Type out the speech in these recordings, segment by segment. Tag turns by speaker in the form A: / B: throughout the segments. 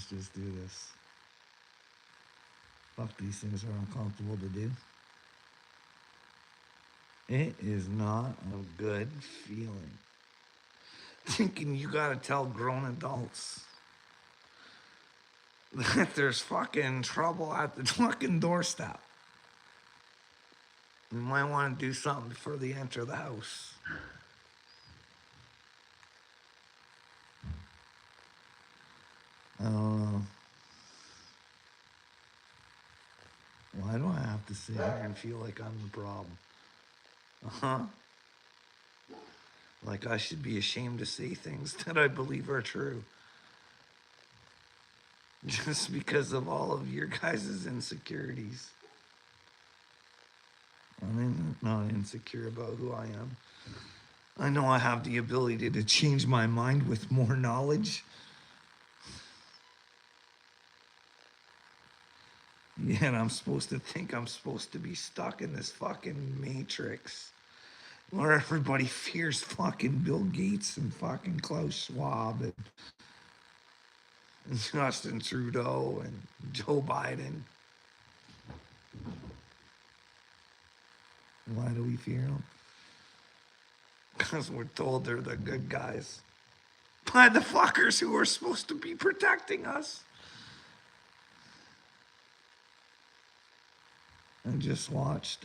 A: just do this. Fuck, these things are uncomfortable to do. It is not a good feeling. Thinking you gotta tell grown adults that there's fucking trouble at the fucking doorstep. You might want to do something before they enter the house. I don't know. Why do I have to sit here and feel like I'm the problem? Uh-huh. Like I should be ashamed to say things that I believe are true. Just because of all of your guys' insecurities. I'm not insecure about who I am. I know I have the ability to change my mind with more knowledge. Yet I'm supposed to think I'm supposed to be stuck in this fucking matrix where everybody fears fucking Bill Gates and fucking Klaus Schwab and Justin Trudeau and Joe Biden. Why do we fear them? Because we're told they're the good guys by the fuckers who are supposed to be protecting us. I just watched,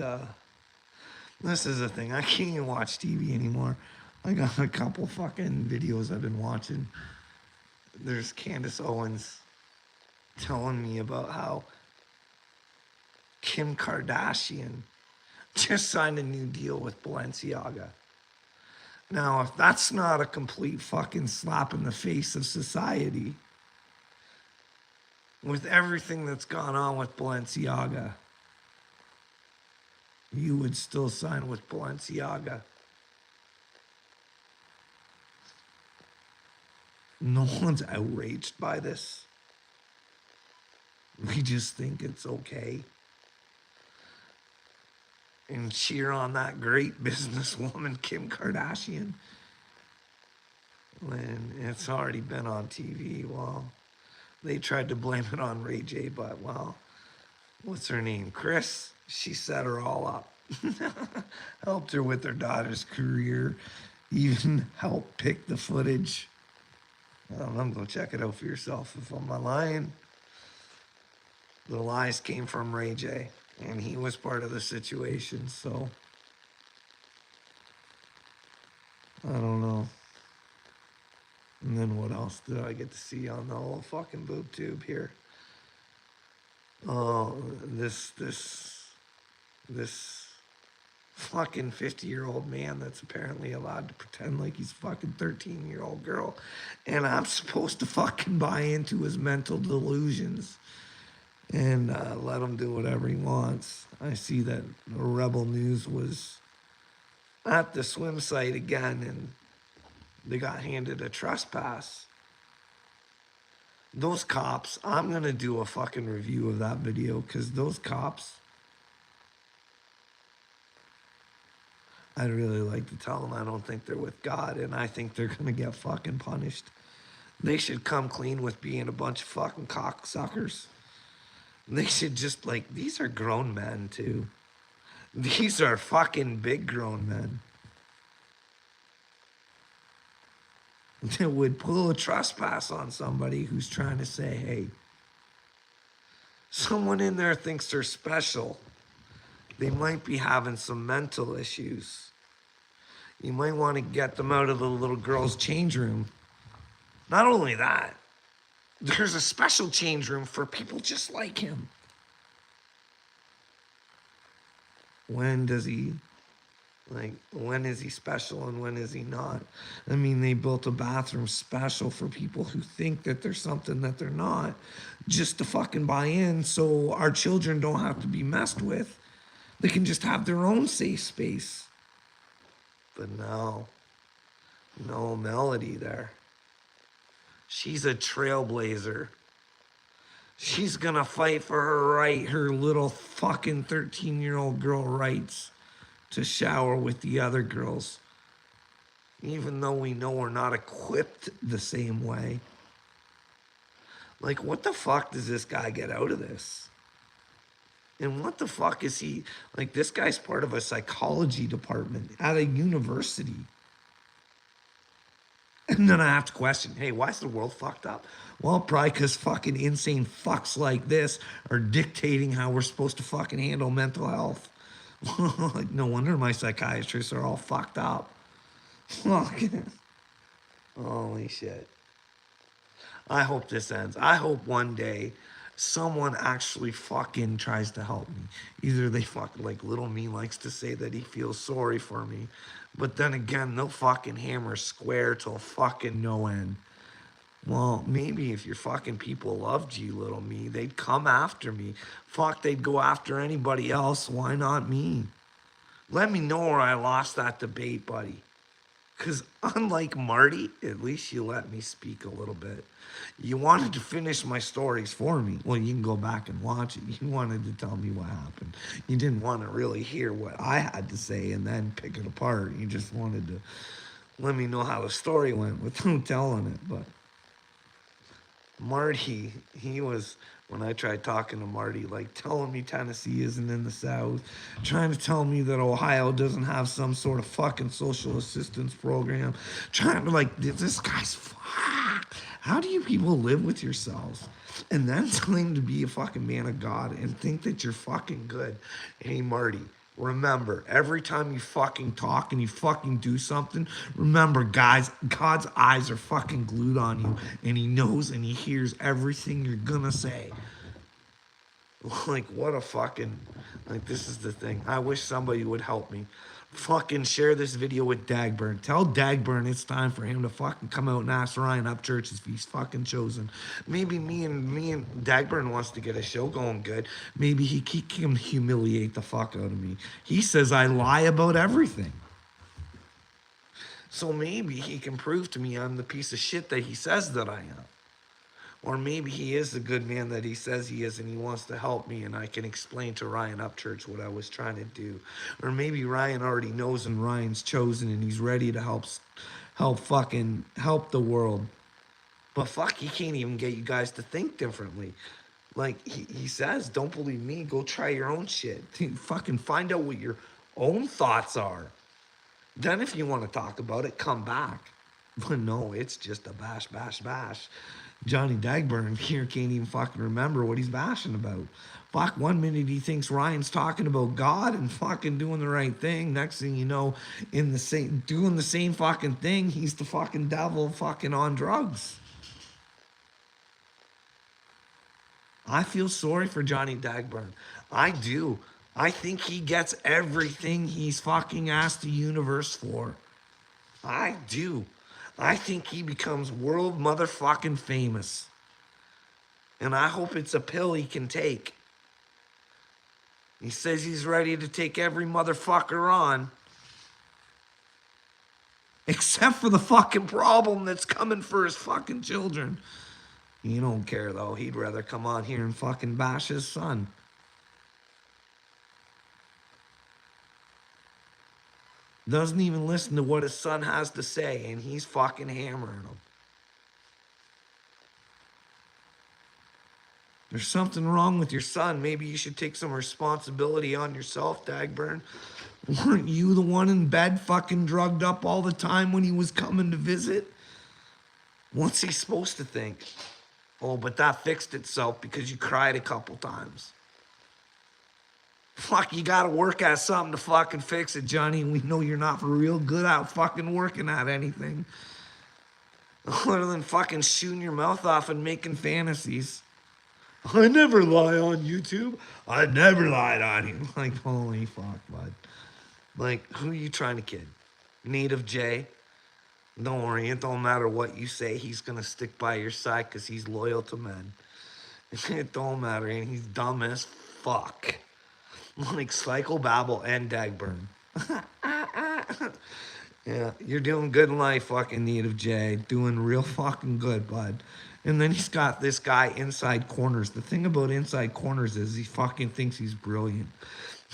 A: this is the thing, I can't even watch TV anymore. I got a couple fucking videos I've been watching. There's Candace Owens telling me about how Kim Kardashian just signed a new deal with Balenciaga. Now, if that's not a complete fucking slap in the face of society, with everything that's gone on with Balenciaga, you would still sign with Balenciaga. No one's outraged by this. We just think it's okay. And cheer on that great businesswoman, Kim Kardashian, when it's already been on TV. Well, they tried to blame it on Ray J, but well, what's her name? Chris? She set her all up. Helped her with her daughter's career. Even helped pick the footage. I don't know, go check it out for yourself if I'm not lying. The lies came from Ray J, and he was part of the situation, so I don't know. And then what else did I get to see on the whole fucking boob tube here? Oh, this fucking 50-year-old man that's apparently allowed to pretend like he's a fucking 13-year-old girl. And I'm supposed to fucking buy into his mental delusions and let him do whatever he wants. I see that Rebel News was at the swim site again and they got handed a trespass. Those cops, I'm going to do a fucking review of that video because those cops, I'd really like to tell them I don't think they're with God and I think they're going to get fucking punished. They should come clean with being a bunch of fucking cocksuckers. They should just like, these are grown men too. These are fucking big grown men. That would pull a trespass on somebody who's trying to say, hey, someone in there thinks they're special. They might be having some mental issues. You might want to get them out of the little girl's change room. Not only that, there's a special change room for people just like him. When does he, like, when is he special and when is he not? I mean, they built a bathroom special for people who think that there's something that they're not, just to fucking buy in so our children don't have to be messed with. They can just have their own safe space. But no Melody there. She's a trailblazer. She's gonna fight for her little fucking 13-year-old girl rights to shower with the other girls. Even though we know we're not equipped the same way. Like, what the fuck does this guy get out of this? And what the fuck is he, like, this guy's part of a psychology department at a university. And then I have to question, hey, why is the world fucked up? Well, probably because fucking insane fucks like this are dictating how we're supposed to fucking handle mental health. Like, no wonder my psychiatrists are all fucked up. Holy shit. I hope this ends. I hope one day someone actually fucking tries to help me. Either they fucking, like little me likes to say that he feels sorry for me, but then again, they'll fucking hammer square till fucking no end. Well, maybe if your fucking people loved you, little me, they'd come after me. Fuck, they'd go after anybody else. Why not me? Let me know where I lost that debate, buddy. Because unlike Marty, at least you let me speak a little bit. You wanted to finish my stories for me. Well, you can go back and watch it. You wanted to tell me what happened. You didn't want to really hear what I had to say and then pick it apart. You just wanted to let me know how the story went without telling it. But Marty, he was, when I tried talking to Marty, like telling me Tennessee isn't in the South, trying to tell me that Ohio doesn't have some sort of fucking social assistance program, trying to like, this guy's, fuck. How do you people live with yourselves? And then claim to be a fucking man of God and think that you're fucking good. Hey, Marty, remember, every time you fucking talk and you fucking do something, remember, guys, God's eyes are fucking glued on you, and he knows and he hears everything you're gonna say. Like, what a fucking, like, this is the thing. I wish somebody would help me. Fucking share this video with Dagburn. Tell Dagburn it's time for him to fucking come out and ask Ryan Upchurch if he's fucking chosen. Maybe me and Dagburn wants to get a show going good. Maybe he can humiliate the fuck out of me. He says I lie about everything. So maybe he can prove to me I'm the piece of shit that he says that I am. Or maybe he is the good man that he says he is and he wants to help me and I can explain to Ryan Upchurch what I was trying to do. Or maybe Ryan already knows and Ryan's chosen and he's ready to help the world. But fuck, he can't even get you guys to think differently. Like he says, don't believe me, go try your own shit. Fucking find out what your own thoughts are. Then if you want to talk about it, come back. But no, it's just a bash, bash, bash. Johnny Dagburn here can't even fucking remember what he's bashing about. Fuck, 1 minute he thinks Ryan's talking about God and fucking doing the right thing. Next thing you know, doing the same fucking thing, he's the fucking devil fucking on drugs. I feel sorry for Johnny Dagburn. I do. I think he gets everything he's fucking asked the universe for. I do. I think he becomes world motherfucking famous. And I hope it's a pill he can take. He says he's ready to take every motherfucker on. Except for the fucking problem that's coming for his fucking children. You don't care though. He'd rather come on here and fucking bash his son. Doesn't even listen to what his son has to say, and he's fucking hammering him. There's something wrong with your son. Maybe you should take some responsibility on yourself, Dagburn. Weren't you the one in bed fucking drugged up all the time when he was coming to visit? What's he supposed to think? Oh, but that fixed itself because you cried a couple times. Fuck, you gotta work at something to fucking fix it, Johnny. We know you're not for real good at fucking working at anything. Other than fucking shooting your mouth off and making fantasies. I never lie on YouTube. I never lied on you. Like, holy fuck, bud. Like, who are you trying to kid? Native J? Don't worry, it don't matter what you say. He's gonna stick by your side because he's loyal to men. It don't matter, and he's dumb as fuck. Like Psychobabble and Dagburn. Yeah, you're doing good in life, fucking Native J. Doing real fucking good, bud. And then he's got this guy inside corners. The thing about inside corners is he fucking thinks he's brilliant.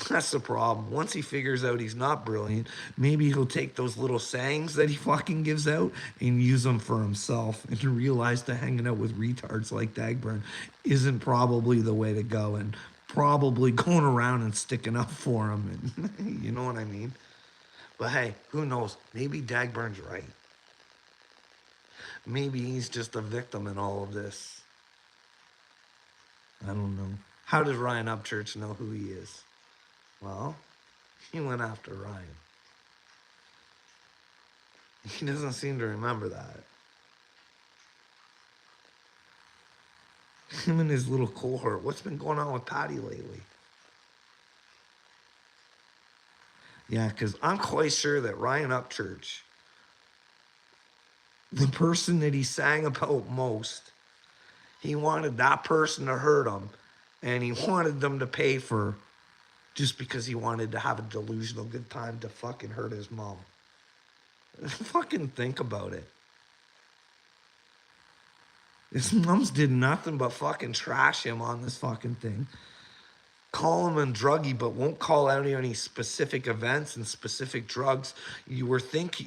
A: That's the problem. Once he figures out he's not brilliant, maybe he'll take those little sayings that he fucking gives out and use them for himself and to realize that hanging out with retards like Dagburn isn't probably the way to go and probably going around and sticking up for him. And you know what I mean? But hey, who knows? Maybe Dagburn's right. Maybe he's just a victim in all of this. I don't know. How does Ryan Upchurch know who he is? Well, he went after Ryan. He doesn't seem to remember that. Him and his little cohort. What's been going on with Patty lately? Yeah, because I'm quite sure that Ryan Upchurch, the person that he sang about most, he wanted that person to hurt him, and he wanted them to pay for just because he wanted to have a delusional good time to fucking hurt his mom. Fucking think about it. His moms did nothing but fucking trash him on this fucking thing. Call him a druggie, but won't call out any specific events and specific drugs. You would think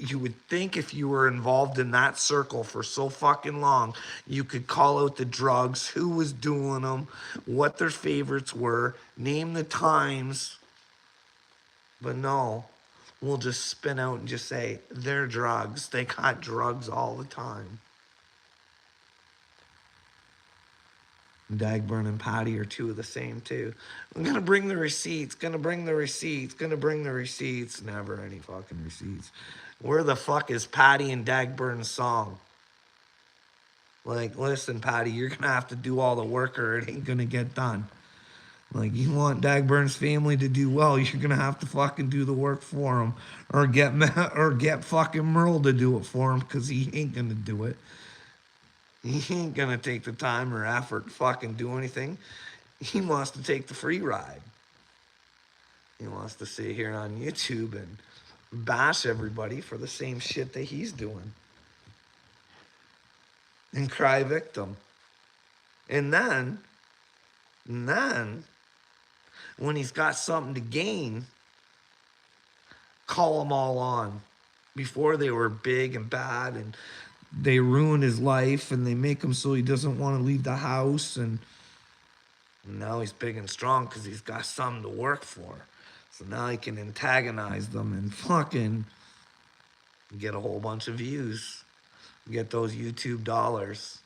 A: if you were involved in that circle for so fucking long, you could call out the drugs, who was doing them, what their favorites were, name the times. But no, we'll just spin out and just say, they're drugs. They got drugs all the time. Dagburn and Patty are two of the same too. I'm gonna bring the receipts, gonna bring the receipts, gonna bring the receipts. Never any fucking receipts. Where the fuck is Patty and Dagburn's song? Like, listen, Patty, you're gonna have to do all the work or it ain't gonna get done. Like, you want Dagburn's family to do well, you're gonna have to fucking do the work for him, or get fucking Merle to do it for him, because he ain't gonna do it. He ain't gonna take the time or effort to fucking do anything. He wants to take the free ride. He wants to sit here on YouTube and bash everybody for the same shit that he's doing. And cry victim. And then, when he's got something to gain, call them all on. Before they were big and bad and they ruin his life and they make him so he doesn't want to leave the house, and now he's big and strong because he's got something to work for. So now he can antagonize them and fucking get a whole bunch of views, get those YouTube dollars.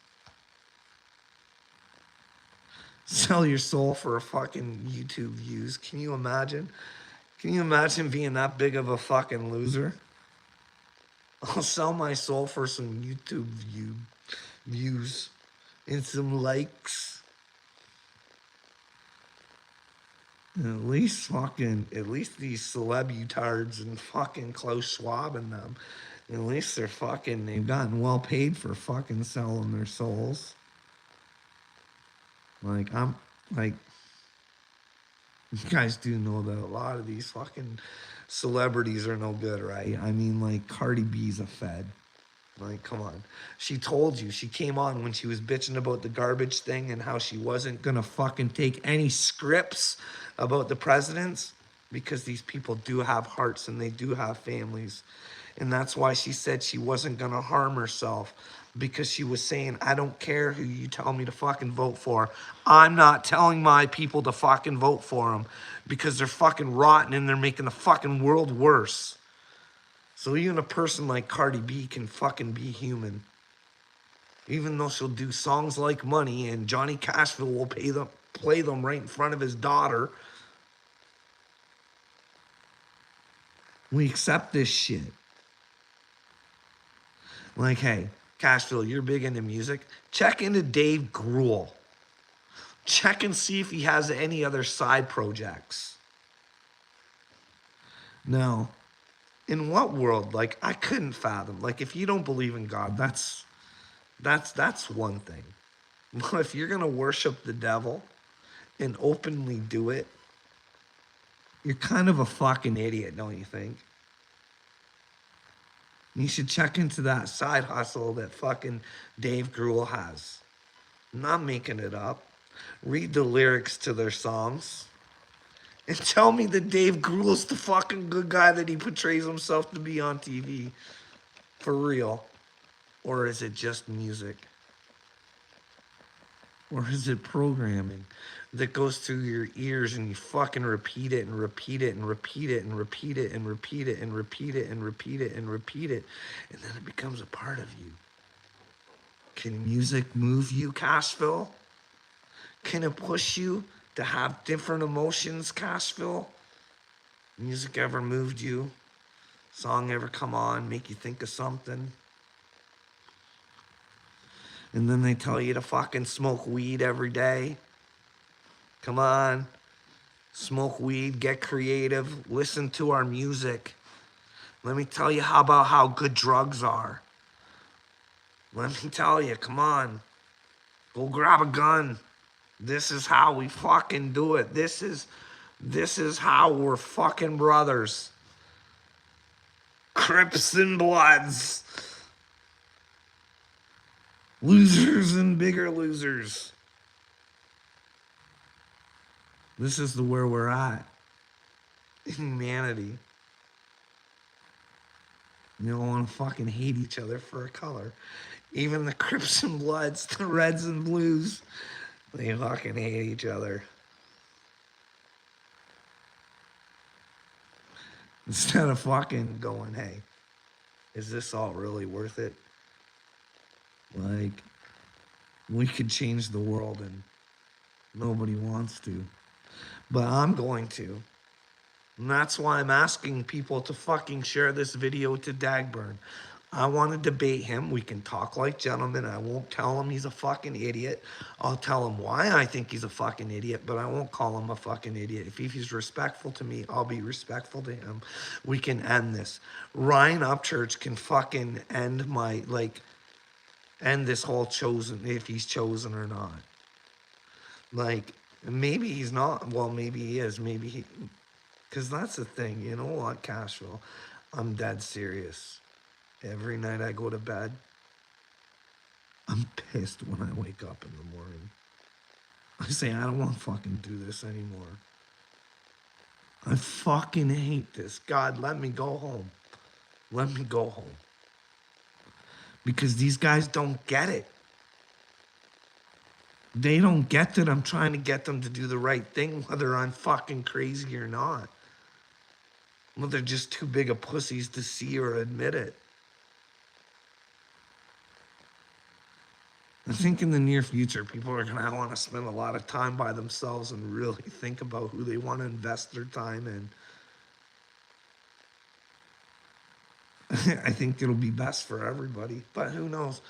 A: Sell your soul for a fucking YouTube views. Can you imagine? Can you imagine being that big of a fucking loser? I'll sell my soul for some YouTube views and some likes. And at least these celebutards and fucking Klaus Schwab and them, at least they've gotten well paid for fucking selling their souls. Like, you guys do know that a lot of these fucking celebrities are no good, right? I mean, like, Cardi B's a fed. Like, come on. She told you. She came on when she was bitching about the garbage thing and how she wasn't gonna fucking take any scripts about the presidents, because these people do have hearts and they do have families. And that's why she said she wasn't gonna harm herself, because she was saying, I don't care who you tell me to fucking vote for. I'm not telling my people to fucking vote for them because they're fucking rotten and they're making the fucking world worse. So even a person like Cardi B can fucking be human. Even though she'll do songs like Money and Johnny Cashville will play them right in front of his daughter. We accept this shit. Like, hey, Cashville, you're big into music. Check into Dave Grohl. Check and see if he has any other side projects. Now, in what world? Like, I couldn't fathom. Like, if you don't believe in God, that's one thing. But if you're gonna worship the devil and openly do it, you're kind of a fucking idiot, don't you think? You should check into that side hustle that fucking Dave Grohl has. I'm not making it up. Read the lyrics to their songs And tell me that Dave Grohl's the fucking good guy that he portrays himself to be on TV. For real. Or is it just music? Or is it programming that goes through your ears and you fucking repeat it and repeat it and repeat it and repeat it and repeat it and repeat it and repeat it and repeat it, and then it becomes a part of you? Can music move you, Cashville? Can it push you to have different emotions, Cashville? Music ever moved you? Song ever come on, make you think of something? And then they tell you to fucking smoke weed every day. Come on. Smoke weed, get creative, listen to our music. Let me tell you about how good drugs are. Let me tell you, come on. Go grab a gun. This is how we fucking do it. This is how we're fucking brothers. Crips and Bloods. Losers and bigger losers. This is where we're at in humanity. You don't want to fucking hate each other for a color. Even the Crips and Bloods, the Reds and Blues, they fucking hate each other. Instead of fucking going, hey, is this all really worth it? Like, we could change the world and nobody wants to. But I'm going to. And that's why I'm asking people to fucking share this video to Dagburn. I want to debate him. We can talk like gentlemen. I won't tell him he's a fucking idiot. I'll tell him why I think he's a fucking idiot, but I won't call him a fucking idiot. If he's respectful to me, I'll be respectful to him. We can end this. Ryan Upchurch can fucking end my, like, end this whole chosen, if he's chosen or not. Like, maybe he's not. Well, maybe he is. Maybe he, because that's the thing. You know what, Cashville? I'm dead serious. Every night I go to bed, I'm pissed when I wake up in the morning. I say, I don't want to fucking do this anymore. I fucking hate this. God, let me go home. Let me go home. Because these guys don't get it. They don't get that I'm trying to get them to do the right thing, whether I'm fucking crazy or not. Well, they're just too big of pussies to see or admit it. I think in the near future, people are going to want to spend a lot of time by themselves and really think about who they want to invest their time in. I think it'll be best for everybody, but who knows?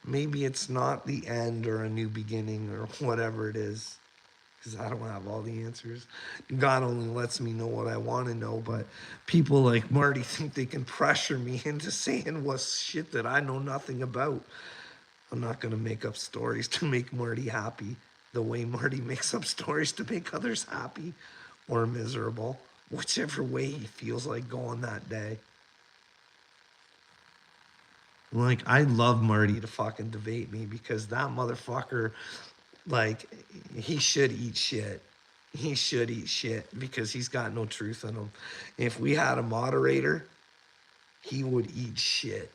A: Maybe it's not the end or a new beginning or whatever it is, because I don't have all the answers. God only lets me know what I want to know, but people like Marty think they can pressure me into saying what shit that I know nothing about. I'm not going to make up stories to make Marty happy the way Marty makes up stories to make others happy or miserable, whichever way he feels like going that day. Like, I love Marty to fucking debate me because that motherfucker, like, he should eat shit. He should eat shit because he's got no truth in him. If we had a moderator, he would eat shit.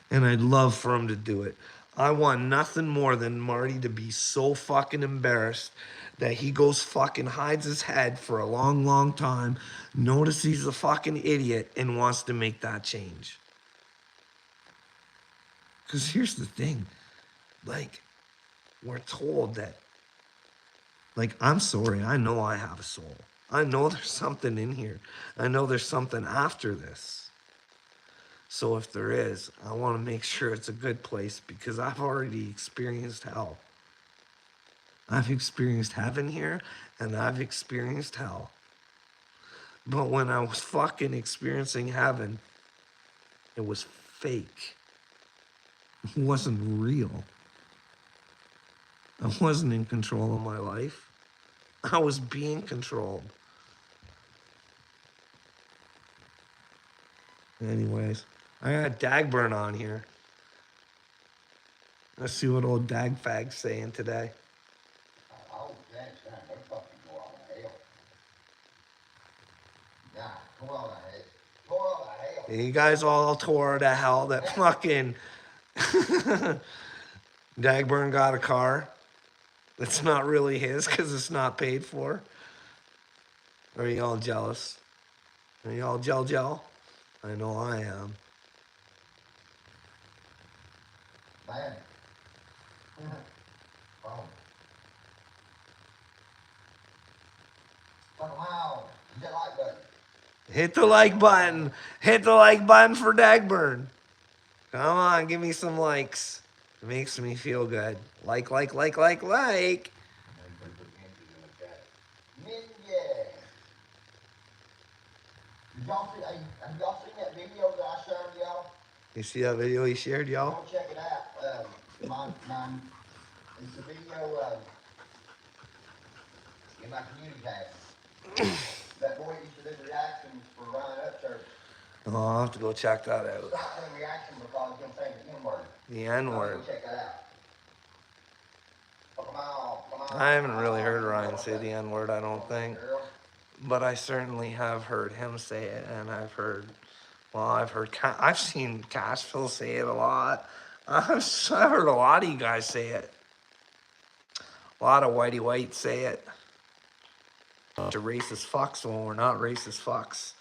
A: And I'd love for him to do it. I want nothing more than Marty to be so fucking embarrassed that he goes fucking hides his head for a long, long time, notices he's a fucking idiot, and wants to make that change. Because here's the thing, like, we're told that, like, I'm sorry, I know I have a soul. I know there's something in here. I know there's something after this. So if there is, I want to make sure it's a good place because I've already experienced hell. I've experienced heaven here and I've experienced hell. But when I was fucking experiencing heaven, it was fake. It wasn't real. I wasn't in control of my life. I was being controlled. Anyways, I got Dagburn on here. Let's see what old Dagfag's saying today.
B: Oh, thanks, man. They're fucking go out of hell.
A: You guys all tore to hell that fucking Dagburn got a car that's not really his because it's not paid for. Or are you all jealous? Are you all gel? I know I am.
B: Man. Wow. Hit the like button.
A: Hit the like button. Hit the like button for Dagburn. Come on, give me some likes. It makes me feel good. Like.
B: Ninja. Have y'all seen that video that I shared with y'all?
A: You see that video he shared, y'all?
B: Go check it out. It's a video in my community tab. That boy used to do the reactions for running up church.
A: Oh, I'll have to go check that out.
B: Stop doing reaction because he's saying the N-word.
A: The N-word.
B: Go check that out. Oh, come on.
A: I haven't really heard Ryan say the N-word, I don't think. But I certainly have heard him say it, and I've seen Cashville say it a lot. I've heard a lot of you guys say it. A lot of whitey whites say it. To racist fucks when we're not racist fucks.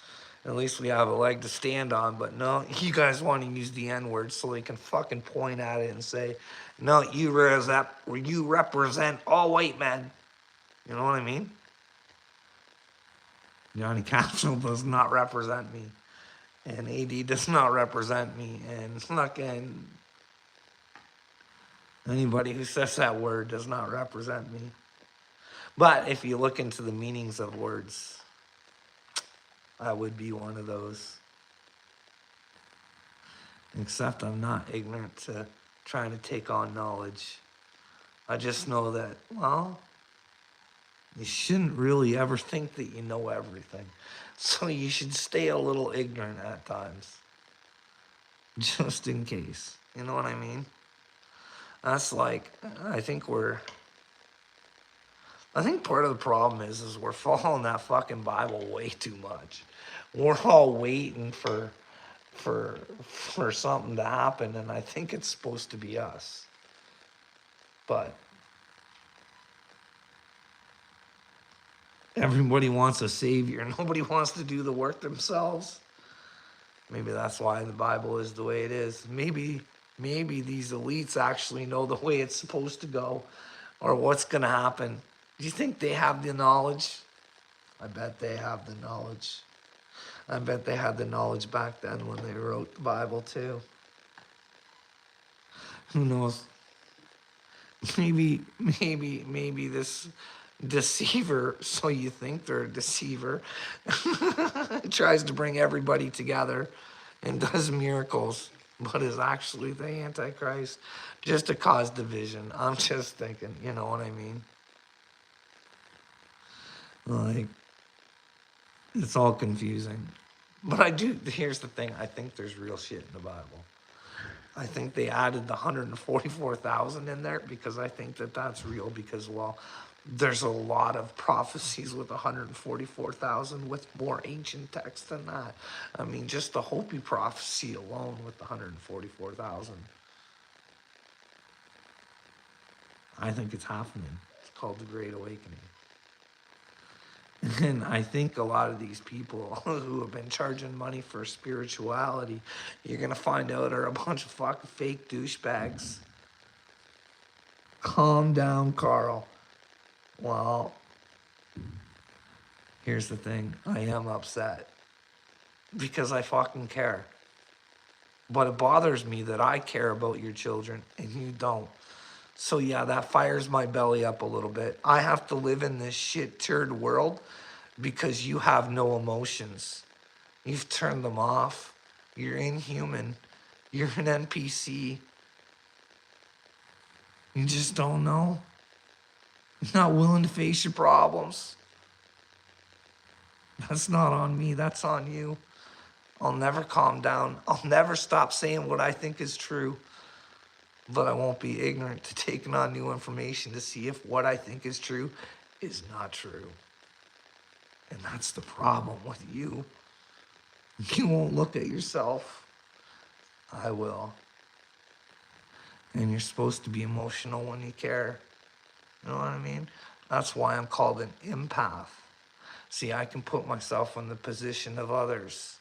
A: At least we have a leg to stand on, but no, you guys want to use the N-word so they can fucking point at it and say, no, you represent all white men. You know what I mean? Johnny Cashville does not represent me. And AD does not represent me. And fucking anybody who says that word does not represent me. But if you look into the meanings of words, I would be one of those. Except I'm not ignorant to trying to take on knowledge. I just know that, well, you shouldn't really ever think that you know everything. So you should stay a little ignorant at times. Just in case. You know what I mean? That's like, I think part of the problem is we're following that fucking Bible way too much. We're all waiting for something to happen, and I think it's supposed to be us. But everybody wants a savior. Nobody wants to do the work themselves. Maybe that's why the Bible is the way it is. Maybe these elites actually know the way it's supposed to go or what's going to happen. Do you think they have the knowledge? I bet they have the knowledge. I bet they had the knowledge back then when they wrote the Bible too. Who knows? Maybe this deceiver, so you think they're a deceiver, tries to bring everybody together and does miracles, but is actually the Antichrist just to cause division. I'm just thinking, you know what I mean? Like, it's all confusing. But here's the thing, I think there's real shit in the Bible. I think they added the 144,000 in there because I think that's real because, well, there's a lot of prophecies with 144,000 with more ancient text than that. I mean, just the Hopi prophecy alone with the 144,000. I think it's happening. It's called the Great Awakening. And I think a lot of these people who have been charging money for spirituality, you're going to find out are a bunch of fucking fake douchebags. Calm down, Carl. Well, here's the thing. I am upset because I fucking care. But it bothers me that I care about your children and you don't. So yeah, that fires my belly up a little bit. I have to live in this shit-turd world because you have no emotions. You've turned them off. You're inhuman. You're an NPC. You just don't know. You're not willing to face your problems. That's not on me. That's on you. I'll never calm down. I'll never stop saying what I think is true. But I won't be ignorant to taking on new information to see if what I think is true is not true. And that's the problem with you. You won't look at yourself. I will. And you're supposed to be emotional when you care. You know what I mean? That's why I'm called an empath. See, I can put myself in the position of others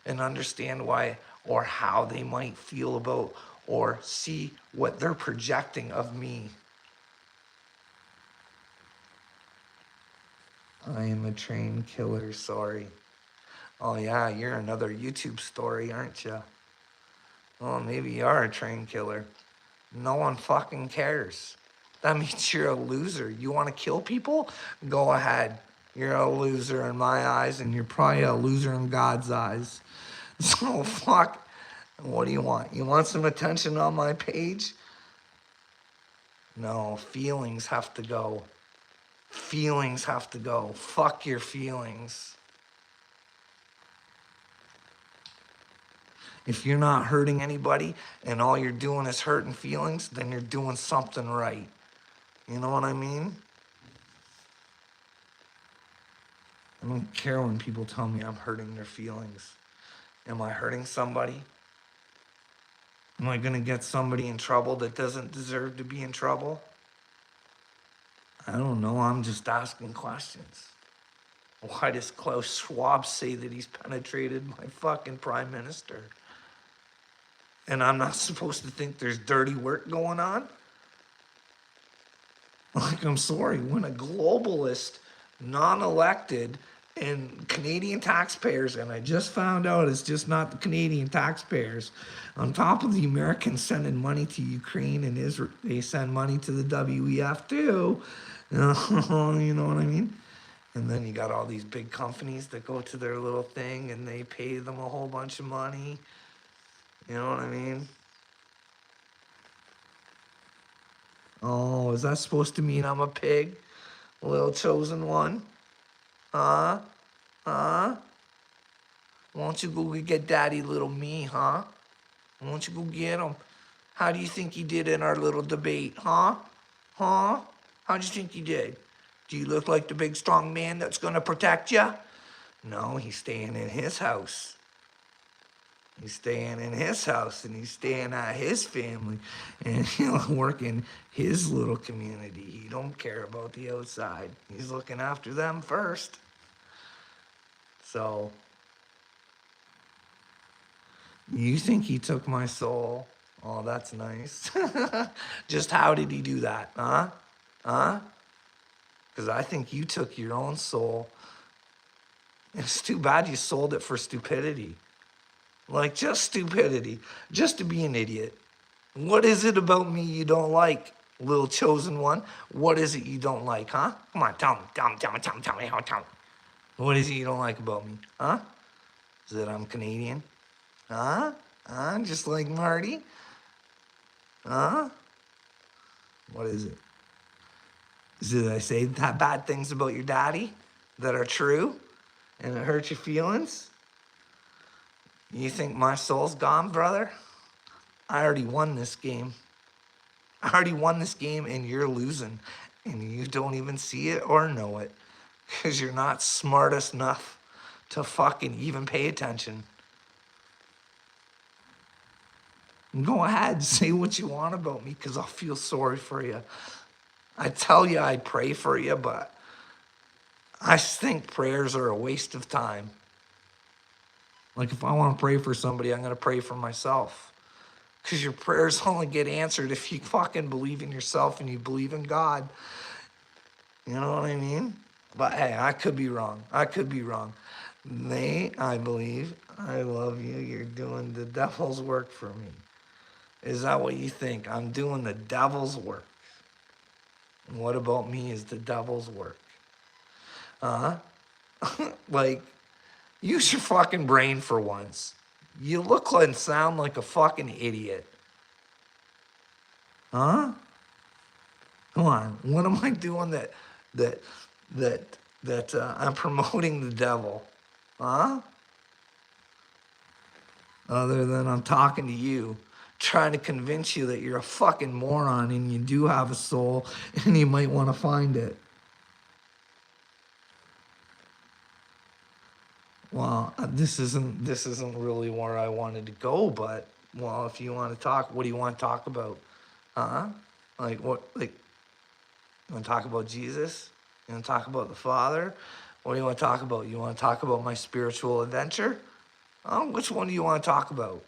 A: and understand why or how they might feel about or see what they're projecting of me. I am a trained killer, sorry. Oh yeah, you're another YouTube story, aren't you? Well, maybe you are a trained killer. No one fucking cares. That means you're a loser. You want to kill people? Go ahead. You're a loser in my eyes, and you're probably a loser in God's eyes. So fuck. What do you want? You want some attention on my page? No, feelings have to go. Feelings have to go. Fuck your feelings. If you're not hurting anybody and all you're doing is hurting feelings, then you're doing something right. You know what I mean? I don't care when people tell me I'm hurting their feelings. Am I hurting somebody? Am I going to get somebody in trouble that doesn't deserve to be in trouble? I don't know. I'm just asking questions. Why does Klaus Schwab say that he's penetrated my fucking prime minister? And I'm not supposed to think there's dirty work going on? Like, I'm sorry, when a globalist, non-elected, and Canadian taxpayers, and I just found out it's just not the Canadian taxpayers, on top of the Americans sending money to Ukraine and Israel, they send money to the WEF too. You know what I mean? And then you got all these big companies that go to their little thing and they pay them a whole bunch of money. You know what I mean? Oh, is that supposed to mean I'm a pig? A little chosen one? Huh? Huh? Won't you go get daddy little me, huh? Won't you go get him? How do you think he did in our little debate, huh? Huh? How do you think he did? Do you look like the big strong man that's gonna protect you? No, he's staying in his house. He's staying in his house and he's staying at his family and he'll work in his little community. He don't care about the outside. He's looking after them first. So, you think he took my soul? Oh, that's nice. Just how did he do that, huh? Huh? Because I think you took your own soul. It's too bad you sold it for stupidity. Like, just stupidity. Just to be an idiot. What is it about me you don't like, little chosen one? What is it you don't like, huh? Come on, tell me. What is it you don't like about me, huh? Is it I'm Canadian? Huh? Huh? Just like Marty? Huh? What is it? Did I say bad things about your daddy that are true and it hurt your feelings? You think my soul's gone, brother? I already won this game. I already won this game and you're losing. And you don't even see it or know it. Because you're not smart enough to fucking even pay attention. Go ahead, say what you want about me because I'll feel sorry for you. I tell you I pray for you, but I think prayers are a waste of time. Like, if I want to pray for somebody, I'm going to pray for myself. Because your prayers only get answered if you fucking believe in yourself and you believe in God. You know what I mean? But hey, I could be wrong. I could be wrong. I believe, I love you. You're doing the devil's work for me. Is that what you think? I'm doing the devil's work. And what about me is the devil's work? Huh? Like, use your fucking brain for once. You look and sound like a fucking idiot. Huh? Come on. What am I doing that I'm promoting the devil? Huh? Other than I'm talking to you, trying to convince you that you're a fucking moron and you do have a soul and you might want to find it. Well, this isn't really where I wanted to go, but well, if you want to talk, what do you want to talk about? Huh? Like what? Like you want to talk about Jesus? You want to talk about the Father? What do you want to talk about? You want to talk about my spiritual adventure? Oh, which one do you want to talk about?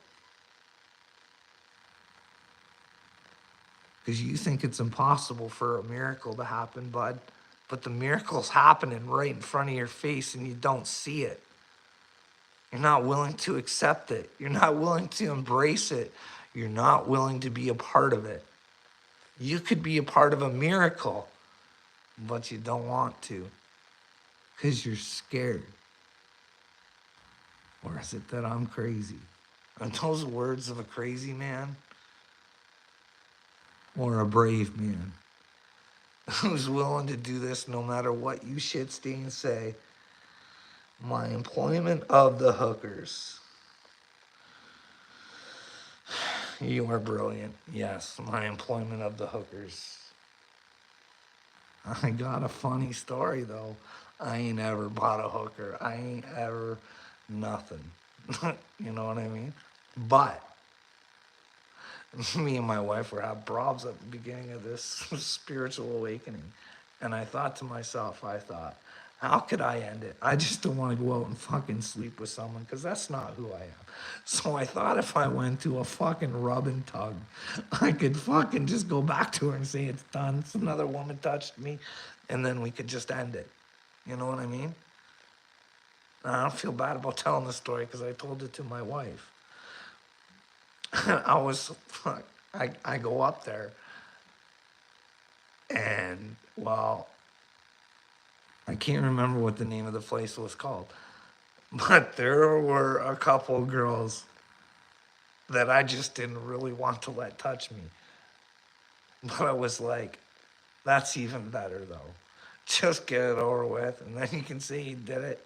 A: Because you think it's impossible for a miracle to happen, bud. But the miracle's happening right in front of your face and you don't see it. You're not willing to accept it. You're not willing to embrace it. You're not willing to be a part of it. You could be a part of a miracle, but you don't want to because you're scared. Or is it that I'm crazy? Are those words of a crazy man or a brave man who's willing to do this no matter what you shit stains say? My employment of the hookers. You are brilliant. Yes, my employment of the hookers. I got a funny story though. I ain't ever bought a hooker. I ain't ever nothing. You know what I mean? But me and my wife were having problems at the beginning of this spiritual awakening. And I thought to myself, how could I end it? I just don't want to go out and fucking sleep with someone because that's not who I am. So I thought if I went to a fucking rub and tug, I could fucking just go back to her and say it's done. It's another woman touched me. And then we could just end it. You know what I mean? I don't feel bad about telling the story because I told it to my wife. I go up there and, well, I can't remember what the name of the place was called, but there were a couple girls that I just didn't really want to let touch me. But I was like, that's even better though. Just get it over with, and then you can see he did it.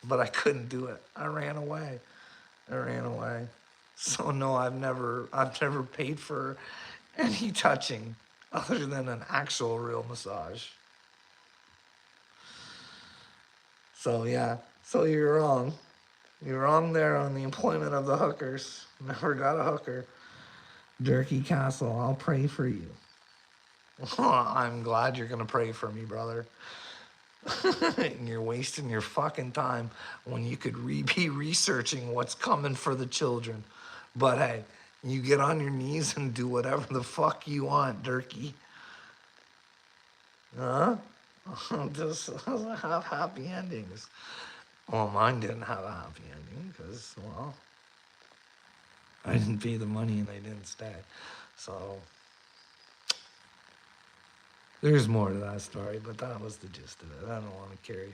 A: But I couldn't do it. I ran away. So no, I've never paid for any touching other than an actual real massage. So yeah, so you're wrong. You're wrong there on the employment of the hookers. Never got a hooker. Durkee Castle, I'll pray for you. I'm glad you're gonna pray for me, brother. And you're wasting your fucking time when you could be researching what's coming for the children. But hey, you get on your knees and do whatever the fuck you want, Durkee. Huh? This doesn't have happy endings. Well, mine didn't have a happy ending because, well, I didn't pay the money and they didn't stay. So there's more to that story, but that was the gist of it. I don't want to carry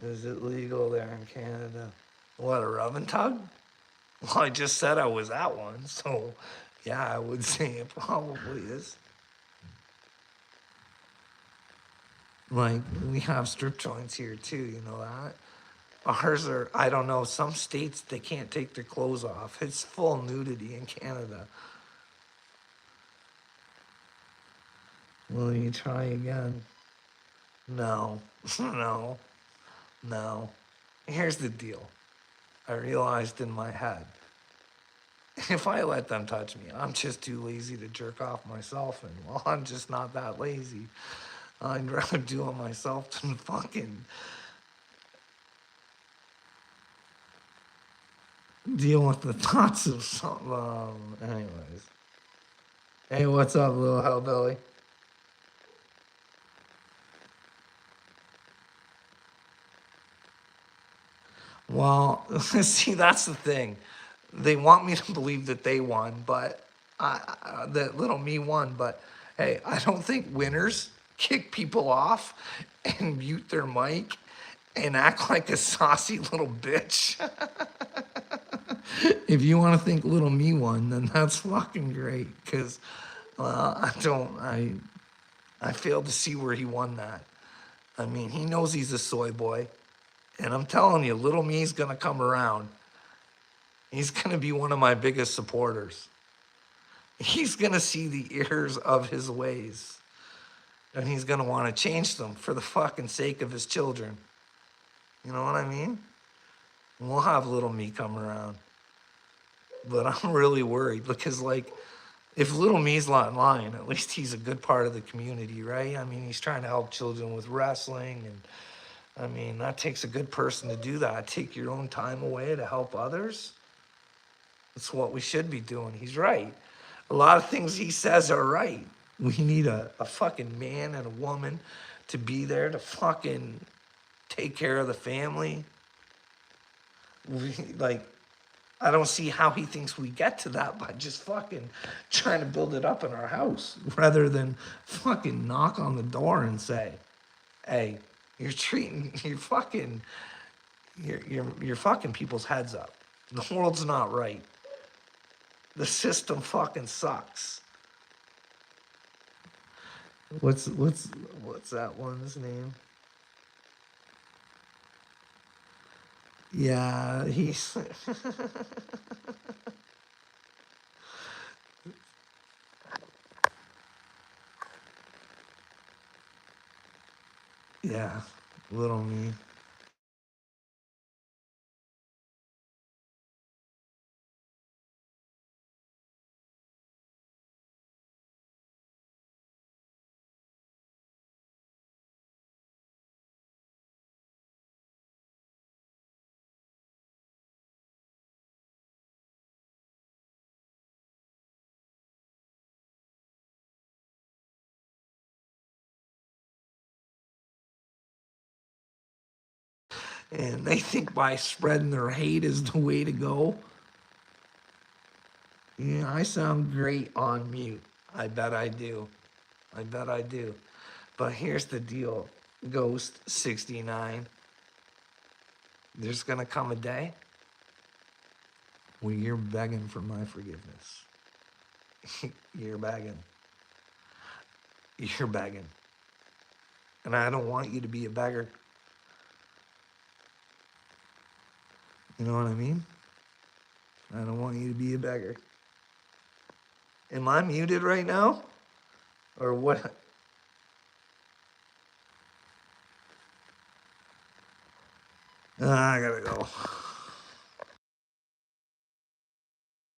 A: on. Is it legal there in Canada? What, a rub and tug? Well, I just said I was at one, so yeah, I would say it probably is. Like, we have strip joints here too, you know that? Ours are, I don't know, some states they can't take their clothes off. It's full nudity in Canada. Will you try again? No, no, no. Here's the deal. I realized in my head, if I let them touch me, I'm just too lazy to jerk off myself, and well, I'm just not that lazy. I'd rather do it myself than fucking deal with the thoughts of something. Anyways. Hey, what's up, little hellbilly? Well, see, that's the thing. They want me to believe that they won, but that little me won. But hey, I don't think winners kick people off and mute their mic and act like a saucy little bitch. If you want to think little me won, then that's fucking great. Cause I failed to see where he won that. I mean, he knows he's a soy boy. And I'm telling you, little me's gonna come around. He's gonna be one of my biggest supporters. He's gonna see the errors of his ways. And he's gonna wanna change them for the fucking sake of his children. You know what I mean? We'll have little me come around. But I'm really worried because, like, if little me's not lying, at least he's a good part of the community, right? I mean, he's trying to help children with wrestling. And I mean, that takes a good person to do that. Take your own time away to help others. That's what we should be doing. He's right. A lot of things he says are right. We need a fucking man and a woman to be there to fucking take care of the family. Like, I don't see how he thinks we get to that by just fucking trying to build it up in our house rather than fucking knock on the door and say, hey, you're fucking people's heads up. The world's not right. The system fucking sucks. What's that one's name? Yeah, he's yeah, little me. And they think by spreading their hate is the way to go. Yeah, I sound great on mute. I bet I do. I bet I do. But here's the deal, Ghost 69. There's gonna come a day where you're begging for my forgiveness. You're begging. You're begging. And I don't want you to be a beggar. You know what I mean? I don't want you to be a beggar. Am I muted right now? Or what? I gotta go.